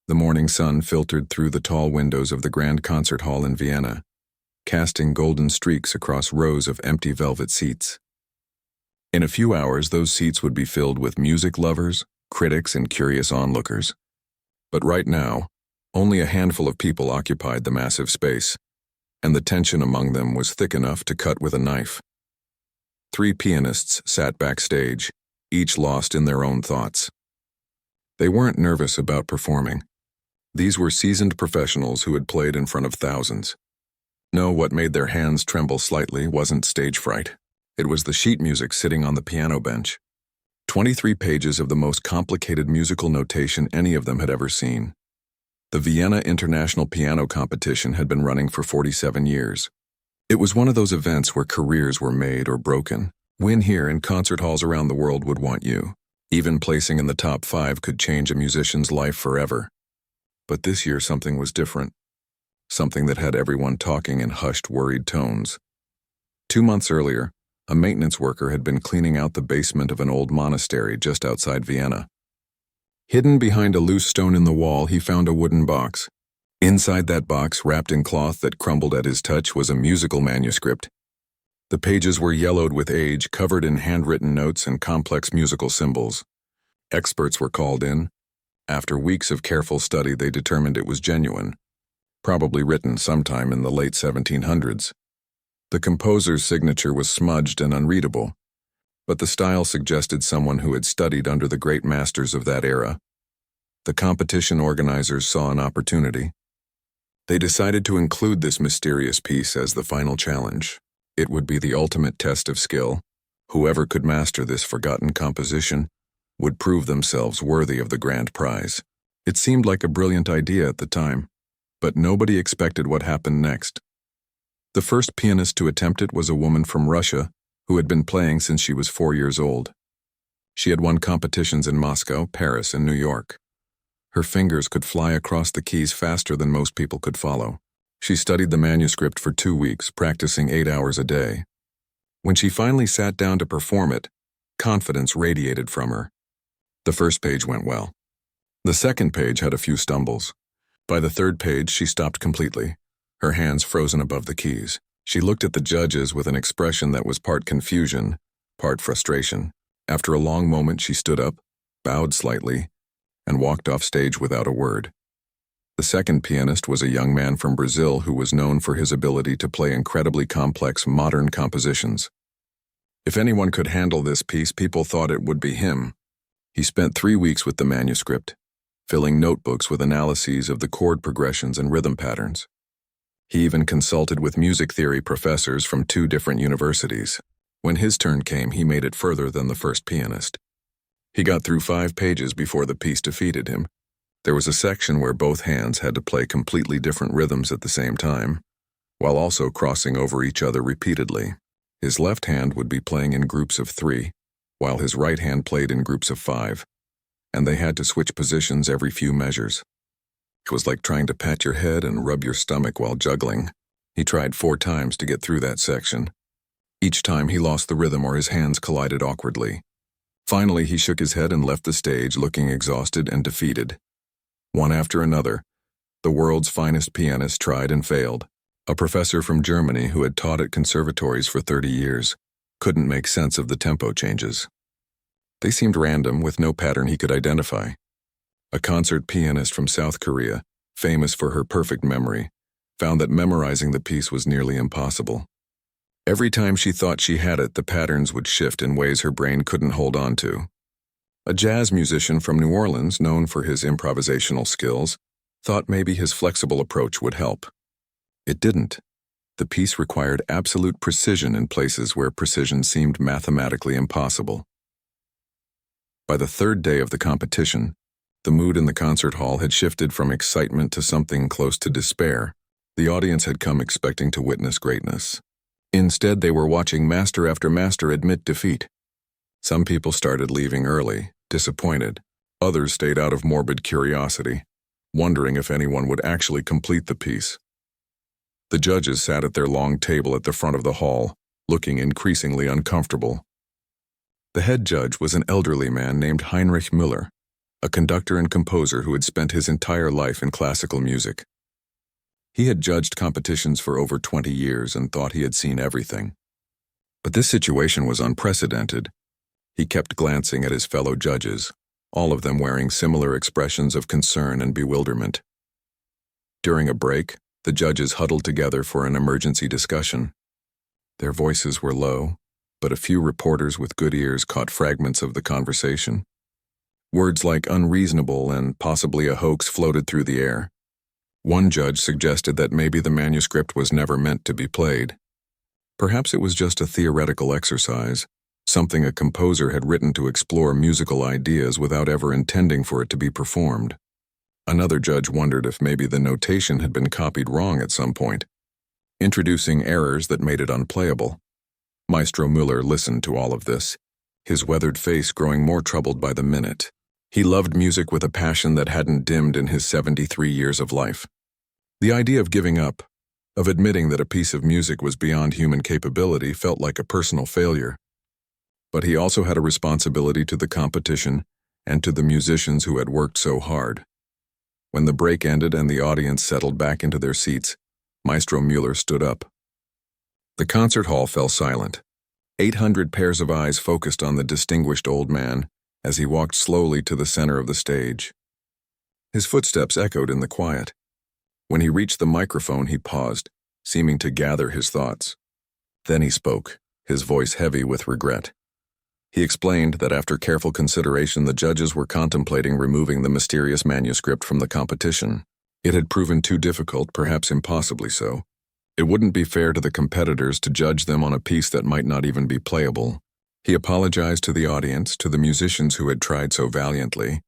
The morning sun filtered through the tall windows of the grand concert hall in Vienna, casting golden streaks across rows of empty velvet seats. In a few hours, those seats would be filled with music lovers, critics, and curious onlookers. But right now, only a handful of people occupied the massive space, and the tension among them was thick enough to cut with a knife. 3 pianists sat backstage, each lost in their own thoughts. They weren't nervous about performing. These were seasoned professionals who had played in front of thousands. No, what made their hands tremble slightly wasn't stage fright. It was the sheet music sitting on the piano bench. 23 pages of the most complicated musical notation any of them had ever seen. The Vienna International Piano Competition had been running for 47 years. It was one of those events where careers were made or broken. Win here and concert halls around the world would want you. Even placing in the top 5 could change a musician's life forever. But this year something was different. Something that had everyone talking in hushed, worried tones. 2 months earlier, a maintenance worker had been cleaning out the basement of an old monastery just outside Vienna. Hidden behind a loose stone in the wall, he found a wooden box. Inside that box, wrapped in cloth that crumbled at his touch, was a musical manuscript. The pages were yellowed with age, covered in handwritten notes and complex musical symbols. Experts were called in. After weeks of careful study, they determined it was genuine, probably written sometime in the late 1700s. The composer's signature was smudged and unreadable, but the style suggested someone who had studied under the great masters of that era. The competition organizers saw an opportunity. They decided to include this mysterious piece as the final challenge. It would be the ultimate test of skill. Whoever could master this forgotten composition would prove themselves worthy of the grand prize. It seemed like a brilliant idea at the time, but nobody expected what happened next. The first pianist to attempt it was a woman from Russia who had been playing since she was 4 years old. She had won competitions in Moscow, Paris, and New York. Her fingers could fly across the keys faster than most people could follow. She studied the manuscript for 2 weeks, practicing 8 hours a day. When she finally sat down to perform it, confidence radiated from her. The first page went well. The second page had a few stumbles. By the third page, she stopped completely, her hands frozen above the keys. She looked at the judges with an expression that was part confusion, part frustration. After a long moment, she stood up, bowed slightly, and walked off stage without a word. The second pianist was a young man from Brazil who was known for his ability to play incredibly complex modern compositions. If anyone could handle this piece, people thought it would be him. He spent 3 weeks with the manuscript, filling notebooks with analyses of the chord progressions and rhythm patterns. He even consulted with music theory professors from 2 different universities. When his turn came, he made it further than the first pianist. He got through 5 pages before the piece defeated him. There was a section where both hands had to play completely different rhythms at the same time, while also crossing over each other repeatedly. His left hand would be playing in groups of 3, while his right hand played in groups of 5, and they had to switch positions every few measures. It was like trying to pat your head and rub your stomach while juggling. He tried 4 times to get through that section. Each time he lost the rhythm or his hands collided awkwardly. Finally, he shook his head and left the stage looking exhausted and defeated. One after another, the world's finest pianists tried and failed. A professor from Germany who had taught at conservatories for 30 years couldn't make sense of the tempo changes. They seemed random, with no pattern he could identify. A concert pianist from South Korea, famous for her perfect memory, found that memorizing the piece was nearly impossible. Every time she thought she had it, the patterns would shift in ways her brain couldn't hold on to. A jazz musician from New Orleans, known for his improvisational skills, thought maybe his flexible approach would help. It didn't. The piece required absolute precision in places where precision seemed mathematically impossible. By the 3rd day of the competition, the mood in the concert hall had shifted from excitement to something close to despair. The audience had come expecting to witness greatness. Instead, they were watching master after master admit defeat. Some people started leaving early, disappointed. Others stayed out of morbid curiosity, wondering if anyone would actually complete the piece. The judges sat at their long table at the front of the hall, looking increasingly uncomfortable. The head judge was an elderly man named Heinrich Müller, a conductor and composer who had spent his entire life in classical music. He had judged competitions for over 20 years and thought he had seen everything. But this situation was unprecedented. He kept glancing at his fellow judges, all of them wearing similar expressions of concern and bewilderment. During a break, the judges huddled together for an emergency discussion. Their voices were low, but a few reporters with good ears caught fragments of the conversation. Words like unreasonable and possibly a hoax floated through the air. One judge suggested that maybe the manuscript was never meant to be played. Perhaps it was just a theoretical exercise, something a composer had written to explore musical ideas without ever intending for it to be performed. Another judge wondered if maybe the notation had been copied wrong at some point, introducing errors that made it unplayable. Maestro Müller listened to all of this, his weathered face growing more troubled by the minute. He loved music with a passion that hadn't dimmed in his 73 years of life. The idea of giving up, of admitting that a piece of music was beyond human capability, felt like a personal failure. But he also had a responsibility to the competition and to the musicians who had worked so hard. When the break ended and the audience settled back into their seats, Maestro Müller stood up. The concert hall fell silent. 800 pairs of eyes focused on the distinguished old man as he walked slowly to the center of the stage. His footsteps echoed in the quiet. When he reached the microphone, he paused, seeming to gather his thoughts. Then he spoke, his voice heavy with regret. He explained that after careful consideration, the judges were contemplating removing the mysterious manuscript from the competition. It had proven too difficult, perhaps impossibly so. It wouldn't be fair to the competitors to judge them on a piece that might not even be playable. He apologized to the audience, to the musicians who had tried so valiantly,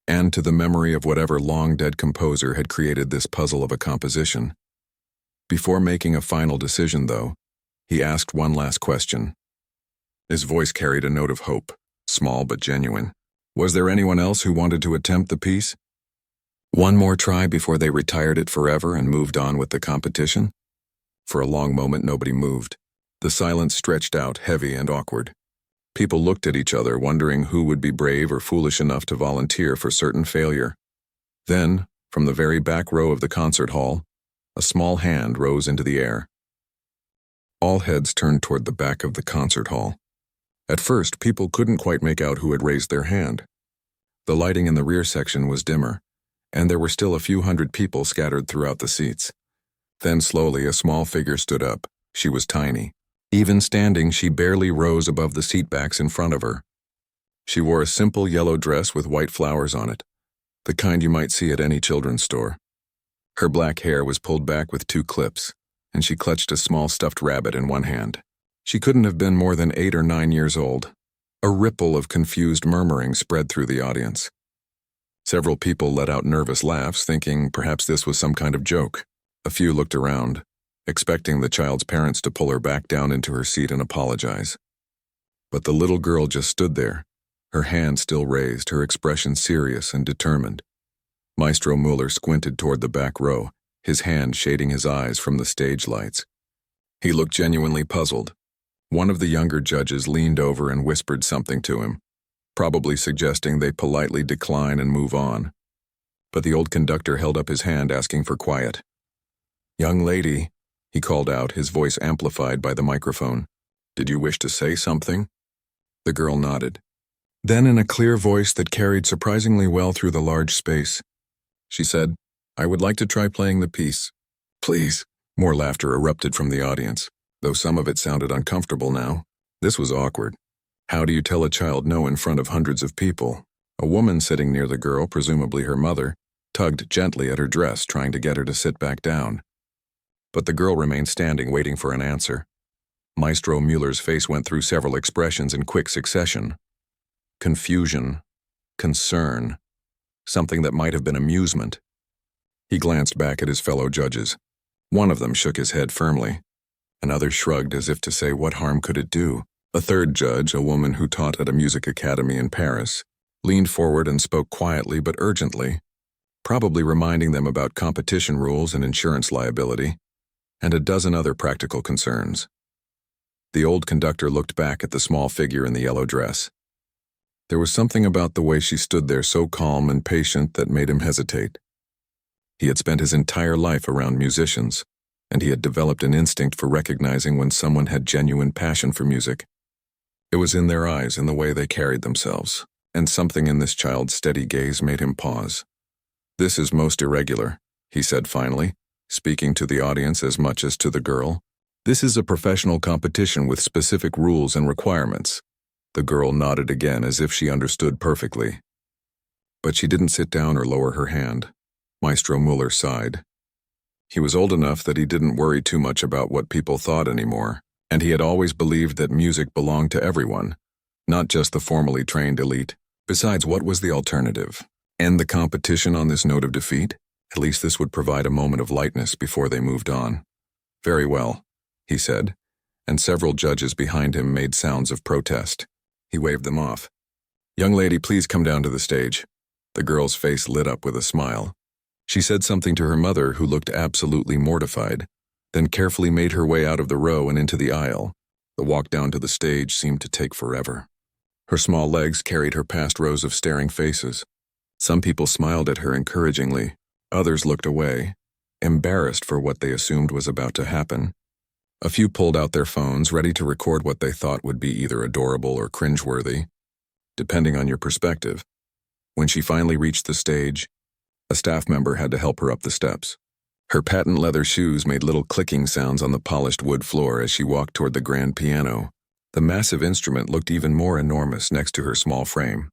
and to the memory of whatever long-dead composer had created this puzzle of a composition. Before making a final decision, though, he asked one last question. His voice carried a note of hope, small but genuine. Was there anyone else who wanted to attempt the piece? One more try before they retired it forever and moved on with the competition? For a long moment, nobody moved. The silence stretched out, heavy and awkward. People looked at each other, wondering who would be brave or foolish enough to volunteer for certain failure. Then, from the very back row of the concert hall, a small hand rose into the air. All heads turned toward the back of the concert hall. At first, people couldn't quite make out who had raised their hand. The lighting in the rear section was dimmer, and there were still a few hundred people scattered throughout the seats. Then slowly, a small figure stood up. She was tiny. Even standing, she barely rose above the seatbacks in front of her. She wore a simple yellow dress with white flowers on it, the kind you might see at any children's store. Her black hair was pulled back with 2 clips, and she clutched a small stuffed rabbit in one hand. She couldn't have been more than 8 or 9 years old. A ripple of confused murmuring spread through the audience. Several people let out nervous laughs, thinking perhaps this was some kind of joke. A few looked around, expecting the child's parents to pull her back down into her seat and apologize. But the little girl just stood there, her hand still raised, her expression serious and determined. Maestro Müller squinted toward the back row, his hand shading his eyes from the stage lights. He looked genuinely puzzled. One of the younger judges leaned over and whispered something to him, probably suggesting they politely decline and move on. But the old conductor held up his hand asking for quiet. "Young lady," he called out, his voice amplified by the microphone. "Did you wish to say something?" The girl nodded. Then, in a clear voice that carried surprisingly well through the large space, she said, "I would like to try playing the piece." "Please." More laughter erupted from the audience, though some of it sounded uncomfortable now. This was awkward. How do you tell a child no in front of hundreds of people? A woman sitting near the girl, presumably her mother, tugged gently at her dress, trying to get her to sit back down. But the girl remained standing, waiting for an answer. Maestro Müller's face went through several expressions in quick succession. Confusion, concern, something that might have been amusement. He glanced back at his fellow judges. One of them shook his head firmly. Another shrugged as if to say, what harm could it do? A third judge, a woman who taught at a music academy in Paris, leaned forward and spoke quietly but urgently, probably reminding them about competition rules and insurance liability, and a dozen other practical concerns. The old conductor looked back at the small figure in the yellow dress. There was something about the way she stood there so calm and patient that made him hesitate. He had spent his entire life around musicians, and he had developed an instinct for recognizing when someone had genuine passion for music. It was in their eyes, in the way they carried themselves, and something in this child's steady gaze made him pause. "This is most irregular," he said finally, speaking to the audience as much as to the girl. "This is a professional competition with specific rules and requirements." The girl nodded again as if she understood perfectly. But she didn't sit down or lower her hand. Maestro Muller sighed. He was old enough that he didn't worry too much about what people thought anymore, and he had always believed that music belonged to everyone, not just the formally trained elite. Besides, what was the alternative? End the competition on this note of defeat? At least this would provide a moment of lightness before they moved on. "Very well," he said, and several judges behind him made sounds of protest. He waved them off. "Young lady, please come down to the stage." The girl's face lit up with a smile. She said something to her mother, who looked absolutely mortified, then carefully made her way out of the row and into the aisle. The walk down to the stage seemed to take forever. Her small legs carried her past rows of staring faces. Some people smiled at her encouragingly. Others looked away, embarrassed for what they assumed was about to happen. A few pulled out their phones, ready to record what they thought would be either adorable or cringeworthy, depending on your perspective. When she finally reached the stage, a staff member had to help her up the steps. Her patent leather shoes made little clicking sounds on the polished wood floor as she walked toward the grand piano. The massive instrument looked even more enormous next to her small frame.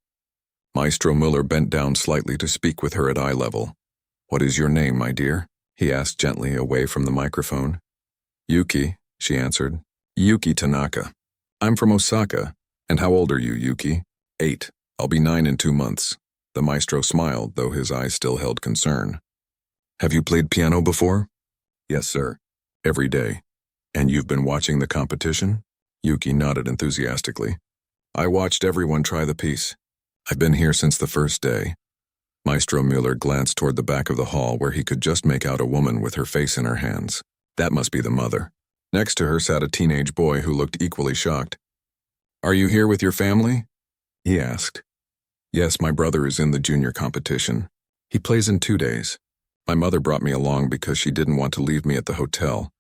Maestro Muller bent down slightly to speak with her at eye level. "What is your name, my dear?" he asked gently, away from the microphone. "Yuki," she answered. "Yuki Tanaka. I'm from Osaka. And how old are you, Yuki?" 8. I'll be 9 in 2 months. The maestro smiled, though his eyes still held concern. "Have you played piano before?" "Yes, sir. Every day." "And you've been watching the competition?" Yuki nodded enthusiastically. "I watched everyone try the piece. I've been here since the first day." Maestro Muller glanced toward the back of the hall, where he could just make out a woman with her face in her hands. That must be the mother. Next to her sat a teenage boy who looked equally shocked. "Are you here with your family?" he asked. "Yes, my brother is in the junior competition. He plays in 2 days. My mother brought me along because she didn't want to leave me at the hotel."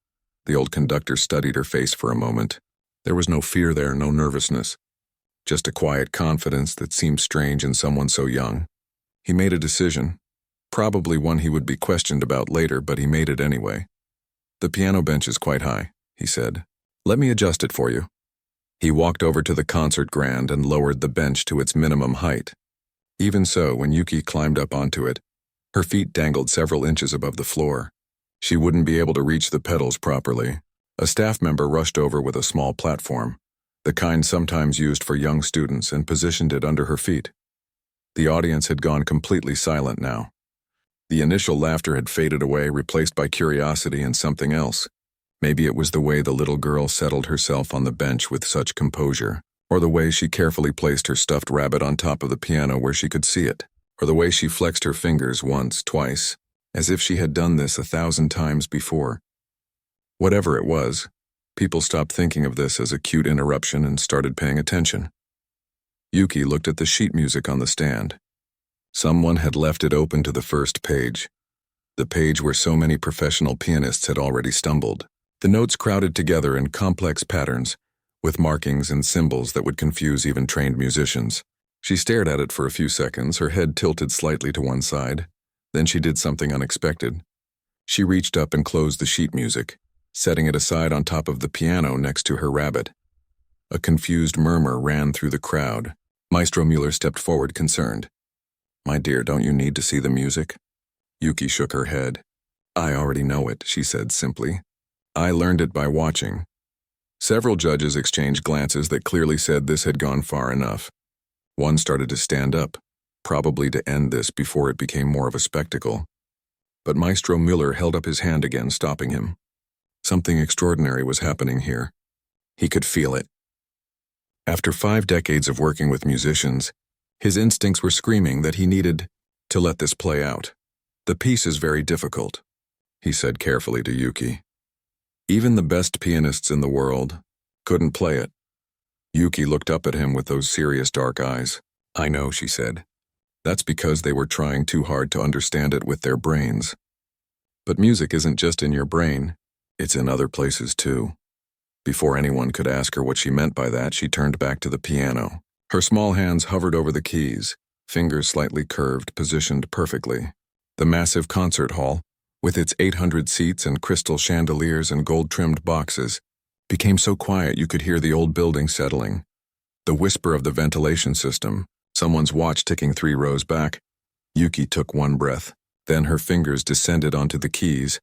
The old conductor studied her face for a moment. There was no fear there, no nervousness. Just a quiet confidence that seemed strange in someone so young. He made a decision, probably one he would be questioned about later, but he made it anyway. "The piano bench is quite high," he said. "Let me adjust it for you." He walked over to the concert grand and lowered the bench to its minimum height. Even so, when Yuki climbed up onto it, her feet dangled several inches above the floor. She wouldn't be able to reach the pedals properly. A staff member rushed over with a small platform, the kind sometimes used for young students, and positioned it under her feet. The audience had gone completely silent now. The initial laughter had faded away, replaced by curiosity and something else. Maybe it was the way the little girl settled herself on the bench with such composure, or the way she carefully placed her stuffed rabbit on top of the piano where she could see it, or the way she flexed her fingers once, twice, as if she had done this 1,000 times before. Whatever it was, people stopped thinking of this as a cute interruption and started paying attention. Yuki looked at the sheet music on the stand. Someone had left it open to the first page, the page where so many professional pianists had already stumbled. The notes crowded together in complex patterns, with markings and symbols that would confuse even trained musicians. She stared at it for a few seconds, her head tilted slightly to one side. Then she did something unexpected. She reached up and closed the sheet music, setting it aside on top of the piano next to her rabbit. A confused murmur ran through the crowd. Maestro Muller stepped forward, concerned. "My dear, don't you need to see the music?" Yuki shook her head. "I already know it," she said simply. "I learned it by watching." Several judges exchanged glances that clearly said this had gone far enough. One started to stand up, probably to end this before it became more of a spectacle. But Maestro Muller held up his hand again, stopping him. Something extraordinary was happening here. He could feel it. After 5 decades of working with musicians, his instincts were screaming that he needed to let this play out. "The piece is very difficult," he said carefully to Yuki. "Even the best pianists in the world couldn't play it." Yuki looked up at him with those serious dark eyes. "I know," she said. "That's because they were trying too hard to understand it with their brains. But music isn't just in your brain, it's in other places too." Before anyone could ask her what she meant by that, she turned back to the piano. Her small hands hovered over the keys, fingers slightly curved, positioned perfectly. The massive concert hall, with its 800 seats and crystal chandeliers and gold-trimmed boxes, became so quiet you could hear the old building settling. The whisper of the ventilation system, someone's watch ticking 3 rows back. Yuki took one breath. Then her fingers descended onto the keys,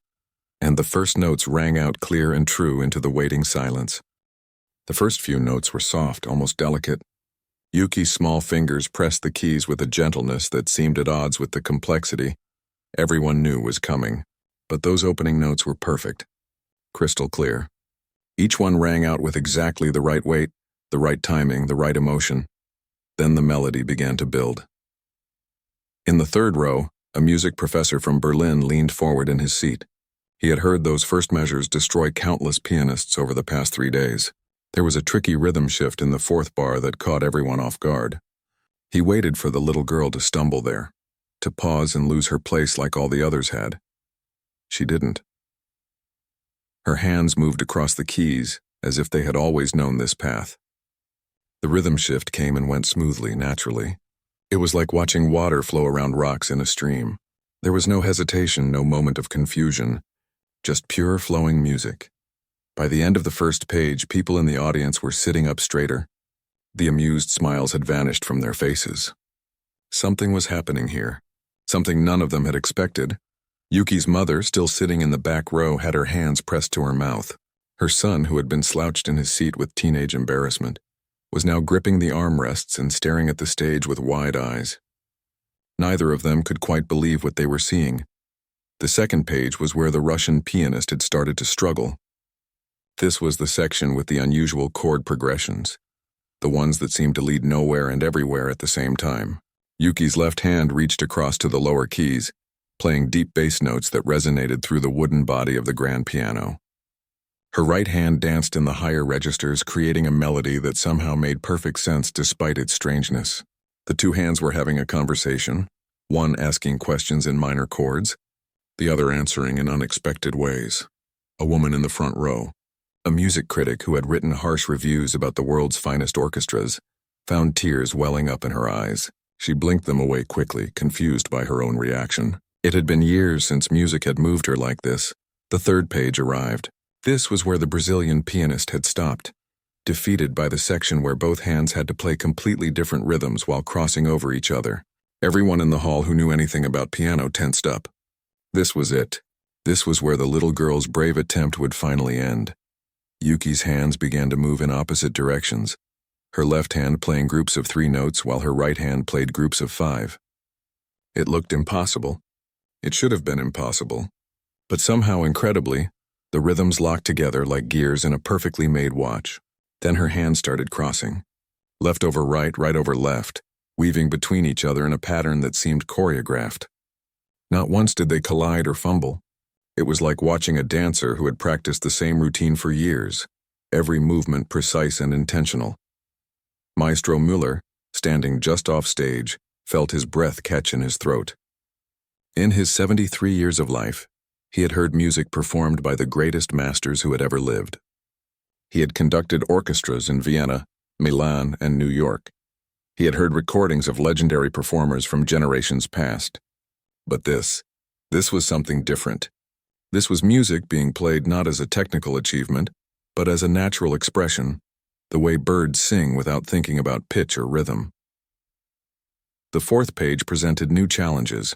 and the first notes rang out clear and true into the waiting silence. The first few notes were soft, almost delicate. Yuki's small fingers pressed the keys with a gentleness that seemed at odds with the complexity everyone knew was coming. But those opening notes were perfect, crystal clear. Each one rang out with exactly the right weight, the right timing, the right emotion. Then the melody began to build. In the third row, a music professor from Berlin leaned forward in his seat. He had heard those first measures destroy countless pianists over the past 3 days. There was a tricky rhythm shift in the fourth bar that caught everyone off guard. He waited for the little girl to stumble there, to pause and lose her place like all the others had. She didn't. Her hands moved across the keys as if they had always known this path. The rhythm shift came and went smoothly, naturally. It was like watching water flow around rocks in a stream. There was no hesitation, no moment of confusion, just pure flowing music. By the end of the first page, people in the audience were sitting up straighter. The amused smiles had vanished from their faces. Something was happening here, something none of them had expected. Yuki's mother, still sitting in the back row, had her hands pressed to her mouth. Her son, who had been slouched in his seat with teenage embarrassment, was now gripping the armrests and staring at the stage with wide eyes. Neither of them could quite believe what they were seeing. The second page was where the Russian pianist had started to struggle. This was the section with the unusual chord progressions, the ones that seemed to lead nowhere and everywhere at the same time. Yuki's left hand reached across to the lower keys, playing deep bass notes that resonated through the wooden body of the grand piano. Her right hand danced in the higher registers, creating a melody that somehow made perfect sense despite its strangeness. The two hands were having a conversation, one asking questions in minor chords, the other answering in unexpected ways. A woman in the front row, a music critic who had written harsh reviews about the world's finest orchestras, found tears welling up in her eyes. She blinked them away quickly, confused by her own reaction. It had been years since music had moved her like this. The third page arrived. This was where the Brazilian pianist had stopped, defeated by the section where both hands had to play completely different rhythms while crossing over each other. Everyone in the hall who knew anything about piano tensed up. This was it. This was where the little girl's brave attempt would finally end. Yuki's hands began to move in opposite directions, her left hand playing groups of 3 notes while her right hand played groups of 5. It looked impossible. It should have been impossible. But somehow, incredibly, the rhythms locked together like gears in a perfectly made watch. Then her hands started crossing. Left over right, right over left, weaving between each other in a pattern that seemed choreographed. Not once did they collide or fumble. It was like watching a dancer who had practiced the same routine for years, every movement precise and intentional. Maestro Müller, standing just off stage, felt his breath catch in his throat. In his 73 years of life, he had heard music performed by the greatest masters who had ever lived. He had conducted orchestras in Vienna, Milan, and New York. He had heard recordings of legendary performers from generations past. But this was something different. This was music being played not as a technical achievement, but as a natural expression, the way birds sing without thinking about pitch or rhythm. The fourth page presented new challenges.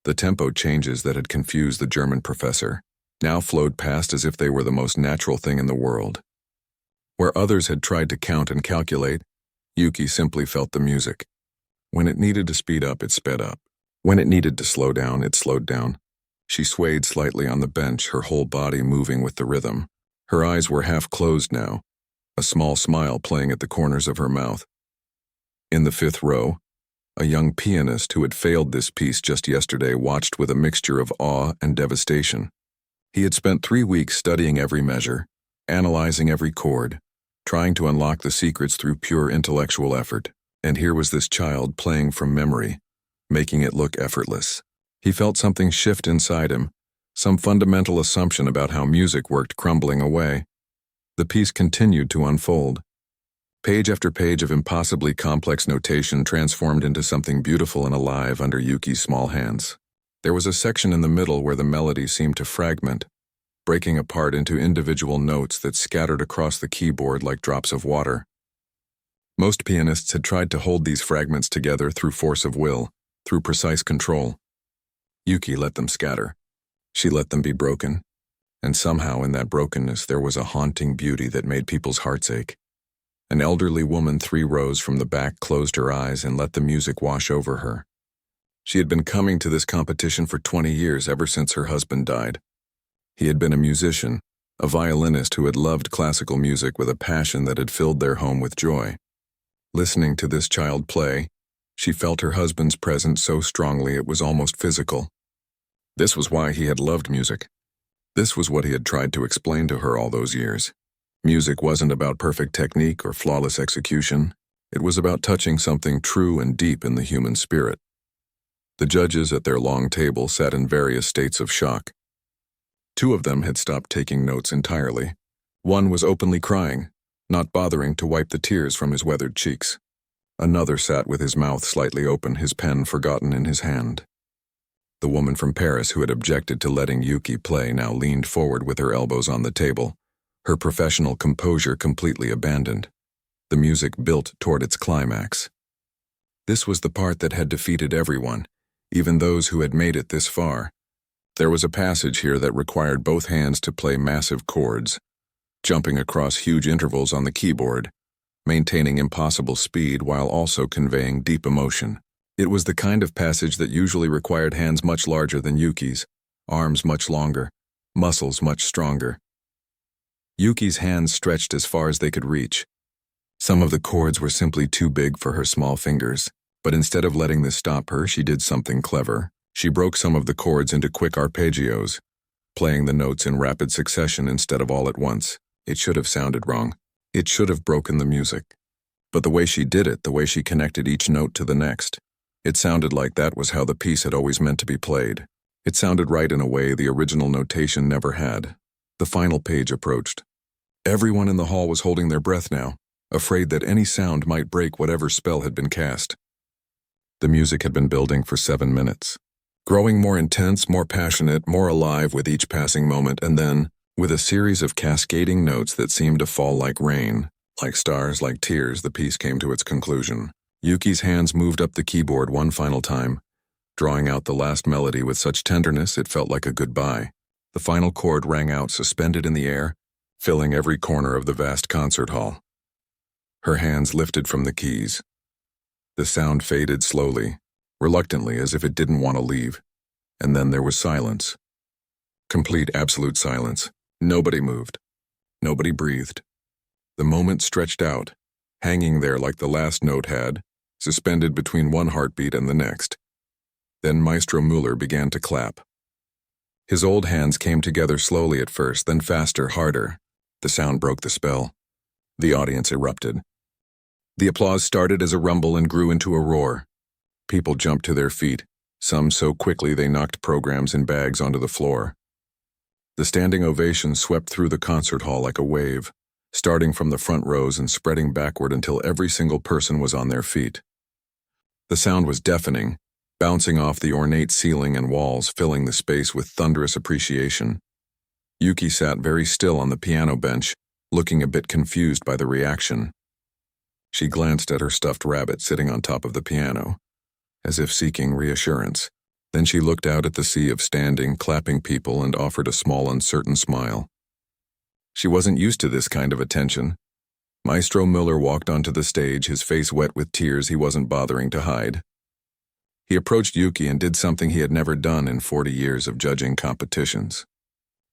The tempo changes that had confused the German professor now flowed past as if they were the most natural thing in the world. Where others had tried to count and calculate, Yuki simply felt the music. When it needed to speed up, it sped up. When it needed to slow down, it slowed down. She swayed slightly on the bench, her whole body moving with the rhythm. Her eyes were half closed now, a small smile playing at the corners of her mouth. In the fifth row, a young pianist who had failed this piece just yesterday watched with a mixture of awe and devastation. He had spent 3 weeks studying every measure, analyzing every chord, trying to unlock the secrets through pure intellectual effort. And here was this child playing from memory, making it look effortless. He felt something shift inside him, some fundamental assumption about how music worked crumbling away. The piece continued to unfold. Page after page of impossibly complex notation transformed into something beautiful and alive under Yuki's small hands. There was a section in the middle where the melody seemed to fragment, breaking apart into individual notes that scattered across the keyboard like drops of water. Most pianists had tried to hold these fragments together through force of will, through precise control. Yuki let them scatter. She let them be broken. And somehow in that brokenness there was a haunting beauty that made people's hearts ache. An elderly woman 3 rows from the back closed her eyes and let the music wash over her. She had been coming to this competition for 20 years, ever since her husband died. He had been a musician, a violinist who had loved classical music with a passion that had filled their home with joy. Listening to this child play, she felt her husband's presence so strongly it was almost physical. This was why he had loved music. This was what he had tried to explain to her all those years. Music wasn't about perfect technique or flawless execution. It was about touching something true and deep in the human spirit. The judges at their long table sat in various states of shock. 2 of them had stopped taking notes entirely. One was openly crying, not bothering to wipe the tears from his weathered cheeks. Another sat with his mouth slightly open, his pen forgotten in his hand. The woman from Paris who had objected to letting Yuki play now leaned forward with her elbows on the table, her professional composure completely abandoned. The music built toward its climax. This was the part that had defeated everyone, even those who had made it this far. There was a passage here that required both hands to play massive chords, jumping across huge intervals on the keyboard, maintaining impossible speed while also conveying deep emotion. It was the kind of passage that usually required hands much larger than Yuki's, arms much longer, muscles much stronger. Yuki's hands stretched as far as they could reach. Some of the chords were simply too big for her small fingers, but instead of letting this stop her, she did something clever. She broke some of the chords into quick arpeggios, playing the notes in rapid succession instead of all at once. It should have sounded wrong. It should have broken the music. But the way she did it, the way she connected each note to the next, it sounded like that was how the piece had always meant to be played. It sounded right in a way the original notation never had. The final page approached. Everyone in the hall was holding their breath now, afraid that any sound might break whatever spell had been cast. The music had been building for 7 minutes, growing more intense, more passionate, more alive with each passing moment, and then, with a series of cascading notes that seemed to fall like rain, like stars, like tears, the piece came to its conclusion. Yuki's hands moved up the keyboard one final time, drawing out the last melody with such tenderness it felt like a goodbye. The final chord rang out suspended in the air, filling every corner of the vast concert hall. Her hands lifted from the keys. The sound faded slowly, reluctantly as if it didn't want to leave. And then there was silence. Complete, absolute silence. Nobody moved. Nobody breathed. The moment stretched out, hanging there like the last note had, suspended between one heartbeat and the next. Then Maestro Mueller began to clap. His old hands came together slowly at first, then faster, harder. The sound broke the spell. The audience erupted. The applause started as a rumble and grew into a roar. People jumped to their feet, some so quickly they knocked programs in bags onto the floor. The standing ovation swept through the concert hall like a wave, starting from the front rows and spreading backward until every single person was on their feet. The sound was deafening, bouncing off the ornate ceiling and walls, filling the space with thunderous appreciation. Yuki sat very still on the piano bench, looking a bit confused by the reaction. She glanced at her stuffed rabbit sitting on top of the piano, as if seeking reassurance. Then she looked out at the sea of standing, clapping people and offered a small, uncertain smile. She wasn't used to this kind of attention. Maestro Mueller walked onto the stage, his face wet with tears he wasn't bothering to hide. He approached Yuki and did something he had never done in 40 years of judging competitions.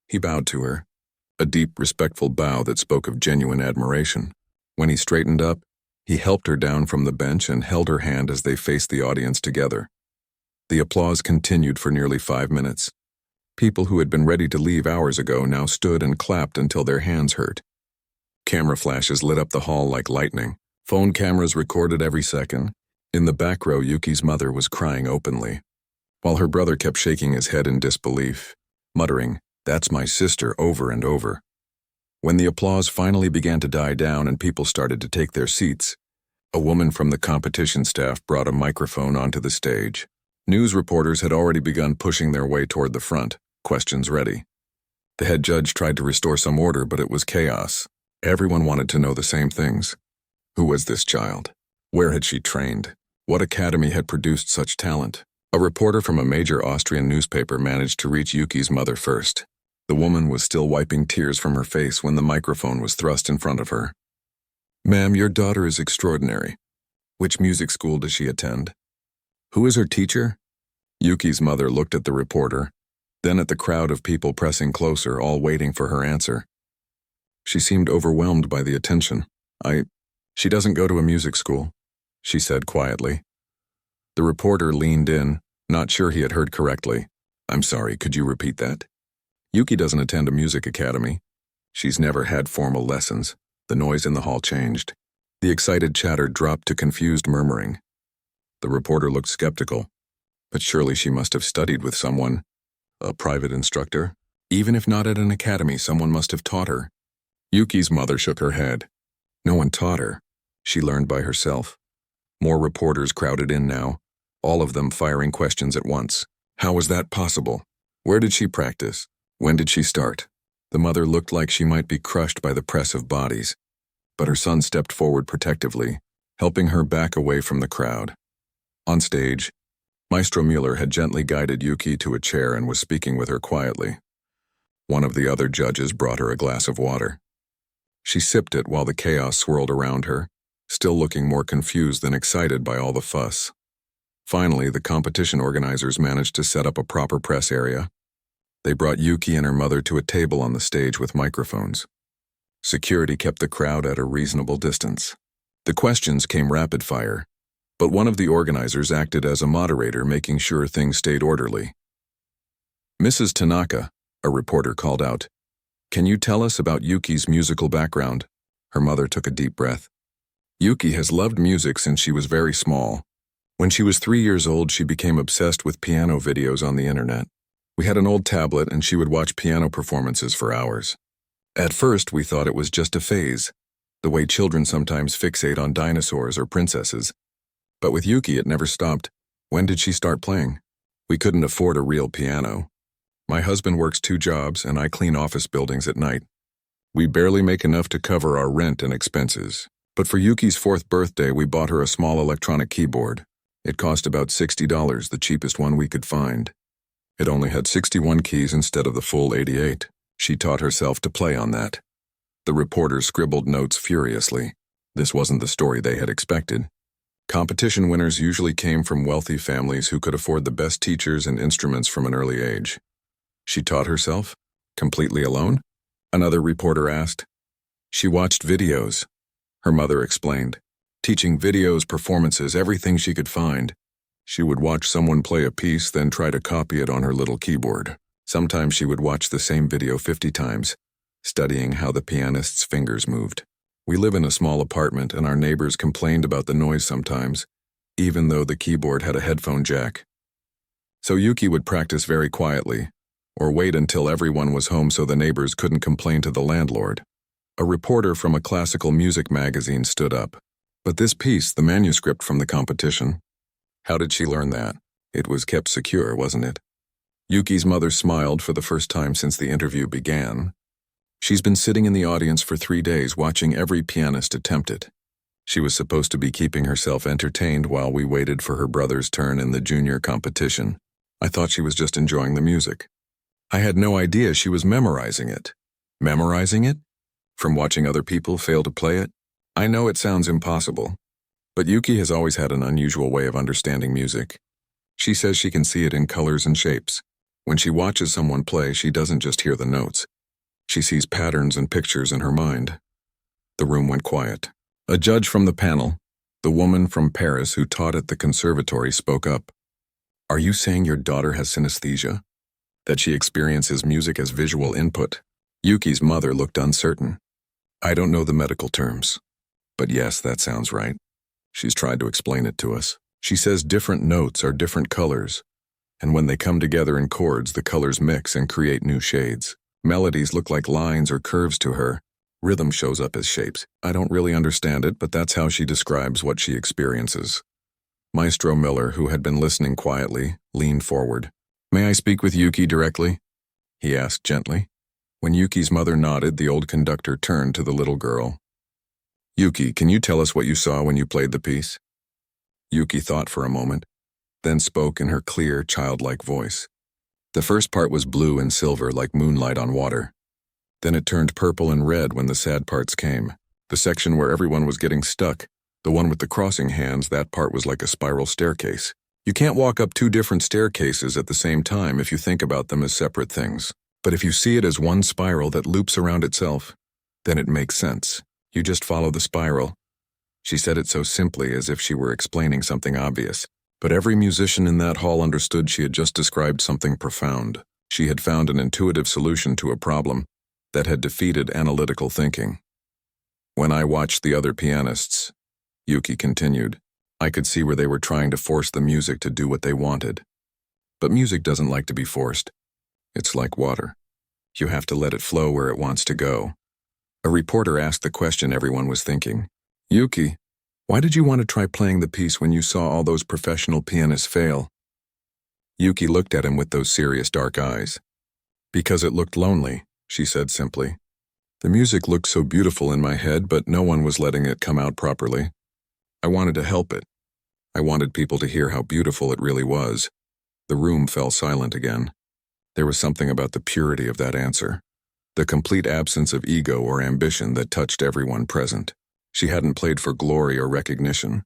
He bowed to her, a deep, respectful bow that spoke of genuine admiration. When he straightened up, he helped her down from the bench and held her hand as they faced the audience together. The applause continued for nearly 5 minutes. People who had been ready to leave hours ago now stood and clapped until their hands hurt. Camera flashes lit up the hall like lightning, Phone cameras recorded every second. In the back row, Yuki's mother was crying openly, while her brother kept shaking his head in disbelief, muttering, "That's my sister," over and over. When the applause finally began to die down and people started to take their seats, a woman from the competition staff brought a microphone onto the stage. News reporters had already begun pushing their way toward the front, questions ready. The head judge tried to restore some order, but it was chaos. Everyone wanted to know the same things. Who was this child? Where had she trained? What academy had produced such talent? A reporter from a major Austrian newspaper managed to reach Yuki's mother first. The woman was still wiping tears from her face when the microphone was thrust in front of her. "Ma'am, your daughter is extraordinary. Which music school does she attend? Who is her teacher?" Yuki's mother looked at the reporter, then at the crowd of people pressing closer, all waiting for her answer. She seemed overwhelmed by the attention. She doesn't go to a music school," she said quietly. The reporter leaned in, not sure he had heard correctly. "I'm sorry, could you repeat that?" "Yuki doesn't attend a music academy. She's never had formal lessons." The noise in the hall changed. The excited chatter dropped to confused murmuring. The reporter looked skeptical. But surely she must have studied with someone. A private instructor? Even if not at an academy, someone must have taught her. Yuki's mother shook her head. No one taught her. She learned by herself. More reporters crowded in now, all of them firing questions at once. How was that possible? Where did she practice? When did she start? The mother looked like she might be crushed by the press of bodies, but her son stepped forward protectively, helping her back away from the crowd. On stage, Maestro Mueller had gently guided Yuki to a chair and was speaking with her quietly. One of the other judges brought her a glass of water. She sipped it while the chaos swirled around her, still looking more confused than excited by all the fuss. Finally, the competition organizers managed to set up a proper press area. They brought Yuki and her mother to a table on the stage with microphones. Security kept the crowd at a reasonable distance. The questions came rapid fire, but one of the organizers acted as a moderator, making sure things stayed orderly. "Mrs. Tanaka," a reporter called out, "can you tell us about Yuki's musical background?" Her mother took a deep breath. "Yuki has loved music since she was very small. When she was 3 years old, she became obsessed with piano videos on the internet. We had an old tablet and she would watch piano performances for hours. At first, we thought it was just a phase, the way children sometimes fixate on dinosaurs or princesses. But with Yuki, it never stopped. When did she start playing? We couldn't afford a real piano. My husband works 2 jobs and I clean office buildings at night. We barely make enough to cover our rent and expenses. But for Yuki's 4th birthday, we bought her a small electronic keyboard. It cost about $60, the cheapest one we could find. It only had 61 keys instead of the full 88. She taught herself to play on that." The reporters scribbled notes furiously. This wasn't the story they had expected. Competition winners usually came from wealthy families who could afford the best teachers and instruments from an early age. She taught herself? Completely alone? Another reporter asked. "She watched videos," her mother explained. "Teaching videos, performances, everything she could find. She would watch someone play a piece, then try to copy it on her little keyboard. Sometimes she would watch the same video 50 times, studying how the pianist's fingers moved. We live in a small apartment and our neighbors complained about the noise sometimes, even though the keyboard had a headphone jack. So Yuki would practice very quietly, or wait until everyone was home so the neighbors couldn't complain to the landlord." A reporter from a classical music magazine stood up. "But this piece, the manuscript from the competition, how did she learn that? It was kept secure, wasn't it?" Yuki's mother smiled for the first time since the interview began. "She's been sitting in the audience for 3 days watching every pianist attempt it. She was supposed to be keeping herself entertained while we waited for her brother's turn in the junior competition. I thought she was just enjoying the music. I had no idea she was memorizing it." "Memorizing it? From watching other people fail to play it? I know it sounds impossible, but Yuki has always had an unusual way of understanding music. She says she can see it in colors and shapes. When she watches someone play, she doesn't just hear the notes. She sees patterns and pictures in her mind." The room went quiet. A judge from the panel, the woman from Paris who taught at the conservatory, spoke up. "Are you saying your daughter has synesthesia? That she experiences music as visual input?" Yuki's mother looked uncertain. "I don't know the medical terms. But yes, that sounds right. She's tried to explain it to us. She says different notes are different colors, and when they come together in chords, the colors mix and create new shades. Melodies look like lines or curves to her. Rhythm shows up as shapes. I don't really understand it, but that's how she describes what she experiences. Maestro Miller, who had been listening quietly, leaned forward. "May I speak with Yuki directly?" he asked gently. When Yuki's mother nodded, the old conductor turned to the little girl. "Yuki, can you tell us what you saw when you played the piece?" Yuki thought for a moment, then spoke in her clear, childlike voice. "The first part was blue and silver like moonlight on water. Then it turned purple and red when the sad parts came. The section where everyone was getting stuck, the one with the crossing hands, that part was like a spiral staircase. You can't walk up two different staircases at the same time if you think about them as separate things. But if you see it as one spiral that loops around itself, then it makes sense. You just follow the spiral." She said it so simply, as if she were explaining something obvious. But every musician in that hall understood she had just described something profound. She had found an intuitive solution to a problem that had defeated analytical thinking. "When I watched the other pianists," Yuki continued, "I could see where they were trying to force the music to do what they wanted. But music doesn't like to be forced. It's like water. You have to let it flow where it wants to go." A reporter asked the question everyone was thinking. "Yuki, why did you want to try playing the piece when you saw all those professional pianists fail?" Yuki looked at him with those serious dark eyes. "Because it looked lonely," she said simply. "The music looked so beautiful in my head, but no one was letting it come out properly. I wanted to help it. I wanted people to hear how beautiful it really was." The room fell silent again. There was something about the purity of that answer, the complete absence of ego or ambition that touched everyone present. She hadn't played for glory or recognition.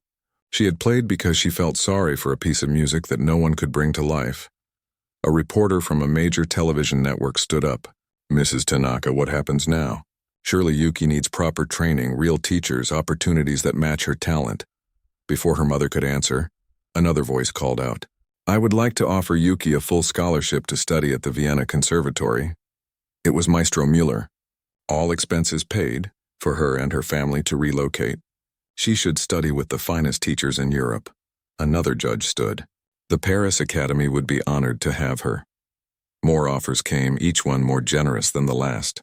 She had played because she felt sorry for a piece of music that no one could bring to life. A reporter from a major television network stood up. "Mrs. Tanaka, what happens now? Surely Yuki needs proper training, real teachers, opportunities that match her talent." Before her mother could answer, another voice called out, "I would like to offer Yuki a full scholarship to study at the Vienna Conservatory." It was Maestro Mueller. All expenses paid, for her and her family to relocate. She should study with the finest teachers in Europe. Another judge stood. The Paris Academy would be honored to have her. More offers came, each one more generous than the last.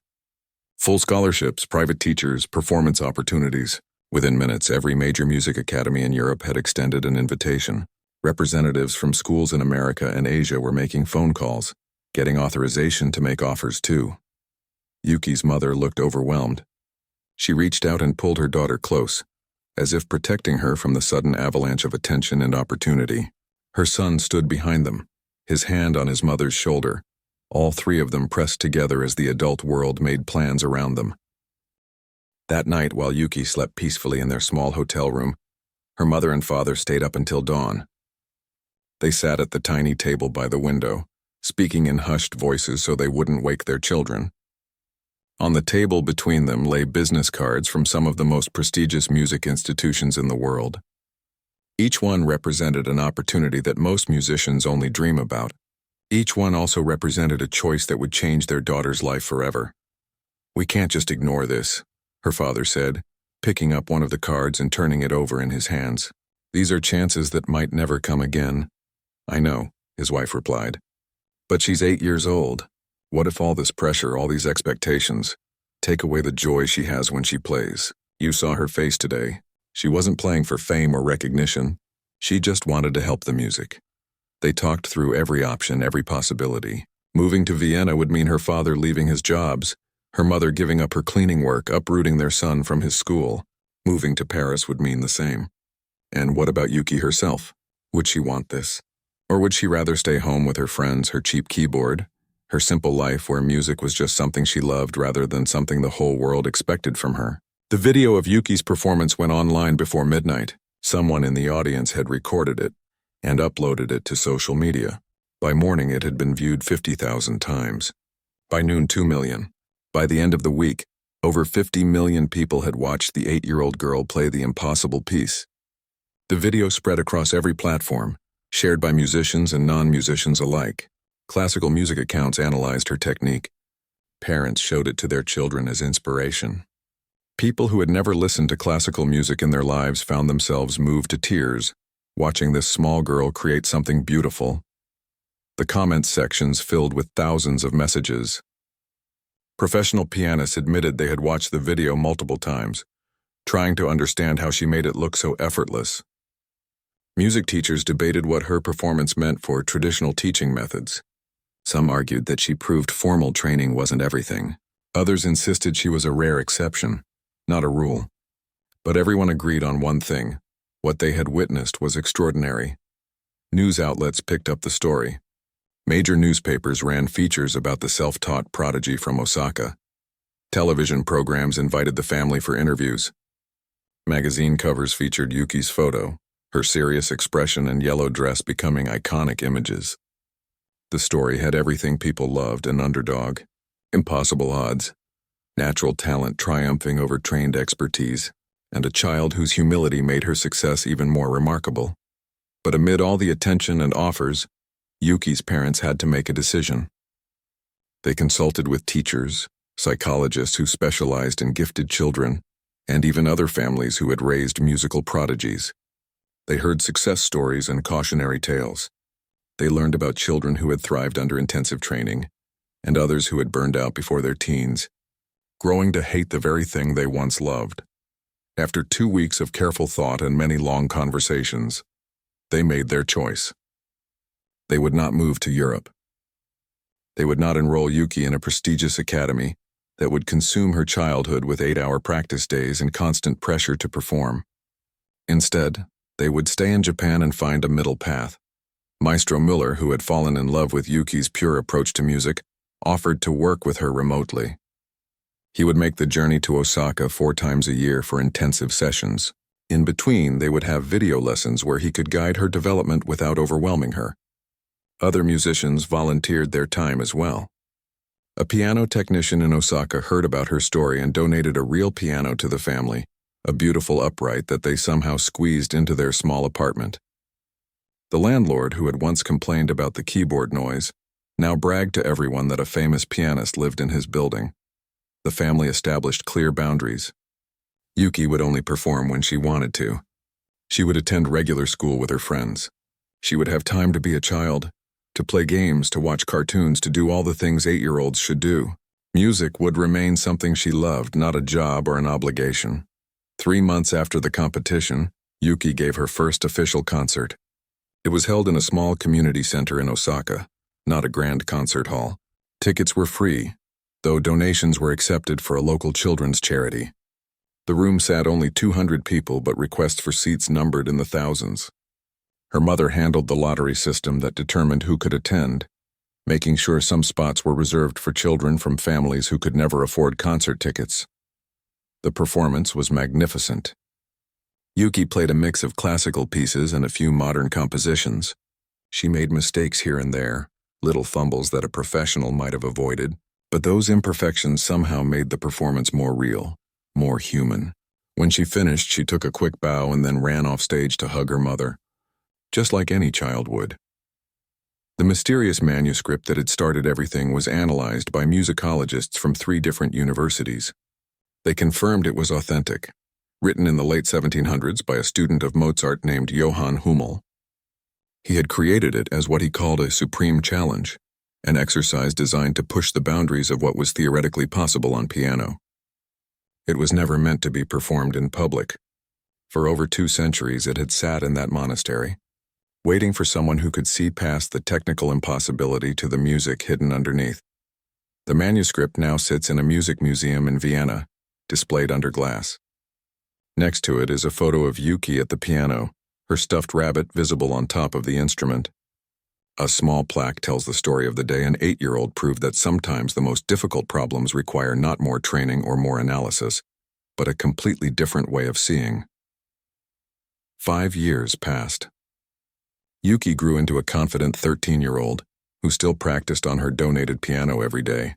Full scholarships, private teachers, performance opportunities. Within minutes, every major music academy in Europe had extended an invitation. Representatives from schools in America and Asia were making phone calls, getting authorization to make offers too. Yuki's mother looked overwhelmed. She reached out and pulled her daughter close, as if protecting her from the sudden avalanche of attention and opportunity. Her son stood behind them, his hand on his mother's shoulder. All three of them pressed together as the adult world made plans around them. That night, while Yuki slept peacefully in their small hotel room, her mother and father stayed up until dawn. They sat at the tiny table by the window, speaking in hushed voices so they wouldn't wake their children. On the table between them lay business cards from some of the most prestigious music institutions in the world. Each one represented an opportunity that most musicians only dream about. Each one also represented a choice that would change their daughter's life forever. "We can't just ignore this," her father said, picking up one of the cards and turning it over in his hands. "These are chances that might never come again." "I know," his wife replied. "But she's 8 years old. What if all this pressure, all these expectations, take away the joy she has when she plays? You saw her face today. She wasn't playing for fame or recognition. She just wanted to help the music." They talked through every option, every possibility. Moving to Vienna would mean her father leaving his jobs, her mother giving up her cleaning work, uprooting their son from his school. Moving to Paris would mean the same. And what about Yuki herself? Would she want this? Or would she rather stay home with her friends, her cheap keyboard, her simple life where music was just something she loved rather than something the whole world expected from her? The video of Yuki's performance went online before midnight. Someone in the audience had recorded it and uploaded it to social media. By morning, it had been viewed 50,000 times. By noon, 2 million. By the end of the week, over 50 million people had watched the 8-year-old girl play the impossible piece. The video spread across every platform, shared by musicians and non-musicians alike. Classical music accounts analyzed her technique. Parents showed it to their children as inspiration. People who had never listened to classical music in their lives found themselves moved to tears, watching this small girl create something beautiful. The comments sections filled with thousands of messages. Professional pianists admitted they had watched the video multiple times, trying to understand how she made it look so effortless. Music teachers debated what her performance meant for traditional teaching methods. Some argued that she proved formal training wasn't everything. Others insisted she was a rare exception, not a rule. But everyone agreed on one thing: what they had witnessed was extraordinary. News outlets picked up the story. Major newspapers ran features about the self-taught prodigy from Osaka. Television programs invited the family for interviews. Magazine covers featured Yuki's photo, her serious expression and yellow dress becoming iconic images. The story had everything people loved: an underdog, impossible odds, natural talent triumphing over trained expertise, and a child whose humility made her success even more remarkable. But amid all the attention and offers, Yuki's parents had to make a decision. They consulted with teachers, psychologists who specialized in gifted children, and even other families who had raised musical prodigies. They heard success stories and cautionary tales. They learned about children who had thrived under intensive training, and others who had burned out before their teens, growing to hate the very thing they once loved. After 2 weeks of careful thought and many long conversations, they made their choice. They would not move to Europe. They would not enroll Yuki in a prestigious academy that would consume her childhood with 8-hour practice days and constant pressure to perform. Instead, they would stay in Japan and find a middle path. Maestro Müller, who had fallen in love with Yuki's pure approach to music, offered to work with her remotely. He would make the journey to Osaka 4 times a year for intensive sessions. In between, they would have video lessons where he could guide her development without overwhelming her. Other musicians volunteered their time as well. A piano technician in Osaka heard about her story and donated a real piano to the family, a beautiful upright that they somehow squeezed into their small apartment. The landlord, who had once complained about the keyboard noise, now bragged to everyone that a famous pianist lived in his building. The family established clear boundaries. Yuki would only perform when she wanted to. She would attend regular school with her friends. She would have time to be a child, to play games, to watch cartoons, to do all the things 8-year-olds should do. Music would remain something she loved, not a job or an obligation. 3 months after the competition, Yuki gave her first official concert. It was held in a small community center in Osaka, not a grand concert hall. Tickets were free, though donations were accepted for a local children's charity. The room sat only 200 people, but requests for seats numbered in the thousands. Her mother handled the lottery system that determined who could attend, making sure some spots were reserved for children from families who could never afford concert tickets. The performance was magnificent. Yuki played a mix of classical pieces and a few modern compositions. She made mistakes here and there, little fumbles that a professional might have avoided, but those imperfections somehow made the performance more real, more human. When she finished, she took a quick bow and then ran off stage to hug her mother, just like any child would. The mysterious manuscript that had started everything was analyzed by musicologists from 3 different universities. They confirmed it was authentic, written in the late 1700s by a student of Mozart named Johann Hummel. He had created it as what he called a supreme challenge, an exercise designed to push the boundaries of what was theoretically possible on piano. It was never meant to be performed in public. For over 2 centuries it had sat in that monastery, waiting for someone who could see past the technical impossibility to the music hidden underneath. The manuscript now sits in a music museum in Vienna, displayed under glass. Next to it is a photo of Yuki at the piano, her stuffed rabbit visible on top of the instrument. A small plaque tells the story of the day an 8-year-old proved that sometimes the most difficult problems require not more training or more analysis, but a completely different way of seeing. 5 years passed. Yuki grew into a confident 13-year-old who still practiced on her donated piano every day.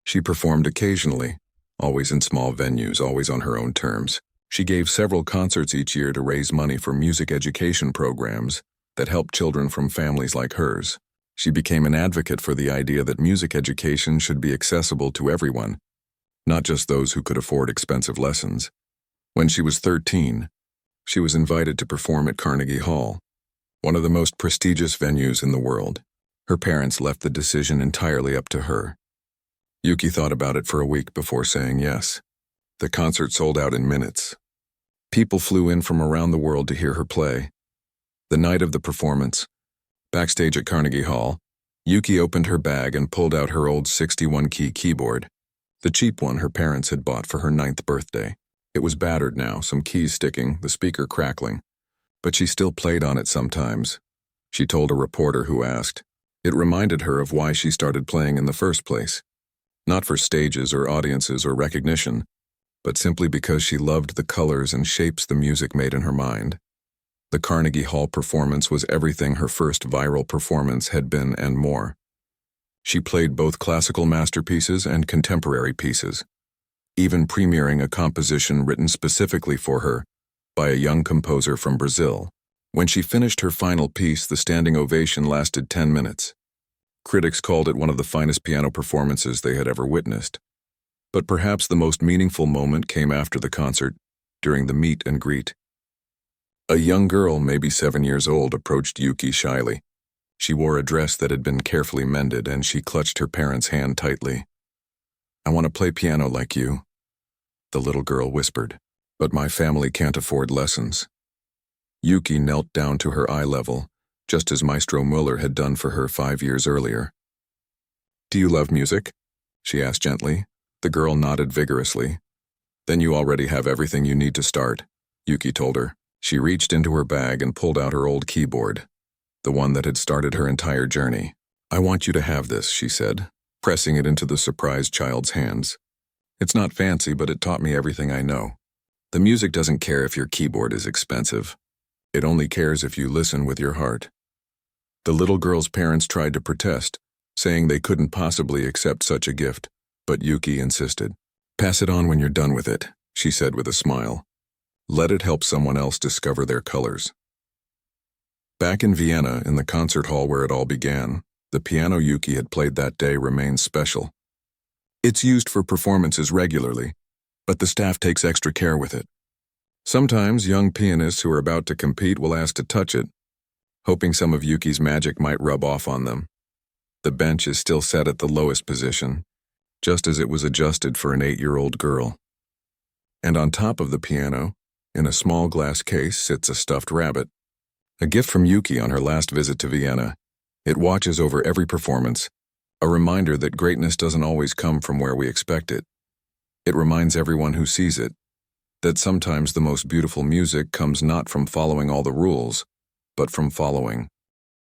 She performed occasionally, always in small venues, always on her own terms. She gave several concerts each year to raise money for music education programs that helped children from families like hers. She became an advocate for the idea that music education should be accessible to everyone, not just those who could afford expensive lessons. When she was 13, she was invited to perform at Carnegie Hall, one of the most prestigious venues in the world. Her parents left the decision entirely up to her. Yuki thought about it for a week before saying yes. The concert sold out in minutes. People flew in from around the world to hear her play. The night of the performance, backstage at Carnegie Hall, Yuki opened her bag and pulled out her old 61-key keyboard, the cheap one her parents had bought for her 9th birthday. It was battered now, some keys sticking, the speaker crackling. But she still played on it sometimes, she told a reporter who asked. It reminded her of why she started playing in the first place. Not for stages or audiences or recognition, but simply because she loved the colors and shapes the music made in her mind. The Carnegie Hall performance was everything her first viral performance had been and more. She played both classical masterpieces and contemporary pieces, even premiering a composition written specifically for her by a young composer from Brazil. When she finished her final piece, the standing ovation lasted 10 minutes. Critics called it one of the finest piano performances they had ever witnessed. But perhaps the most meaningful moment came after the concert, during the meet and greet. A young girl, maybe 7 years old, approached Yuki shyly. She wore a dress that had been carefully mended, and she clutched her parents' hand tightly. "I want to play piano like you," the little girl whispered, "but my family can't afford lessons." Yuki knelt down to her eye level, just as Maestro Mueller had done for her 5 years earlier. "Do you love music?" she asked gently. The girl nodded vigorously. "Then you already have everything you need to start," Yuki told her. She reached into her bag and pulled out her old keyboard, the one that had started her entire journey. "I want you to have this," she said, pressing it into the surprised child's hands. "It's not fancy, but it taught me everything I know. The music doesn't care if your keyboard is expensive. It only cares if you listen with your heart." The little girl's parents tried to protest, saying they couldn't possibly accept such a gift, but Yuki insisted. "Pass it on when you're done with it," she said with a smile. "Let it help someone else discover their colors." Back in Vienna, in the concert hall where it all began, the piano Yuki had played that day remains special. It's used for performances regularly, but the staff takes extra care with it. Sometimes young pianists who are about to compete will ask to touch it, hoping some of Yuki's magic might rub off on them. The bench is still set at the lowest position, just as it was adjusted for an 8-year-old girl. And on top of the piano, in a small glass case, sits a stuffed rabbit. A gift from Yuki on her last visit to Vienna. It watches over every performance, a reminder that greatness doesn't always come from where we expect it. It reminds everyone who sees it that sometimes the most beautiful music comes not from following all the rules, but from following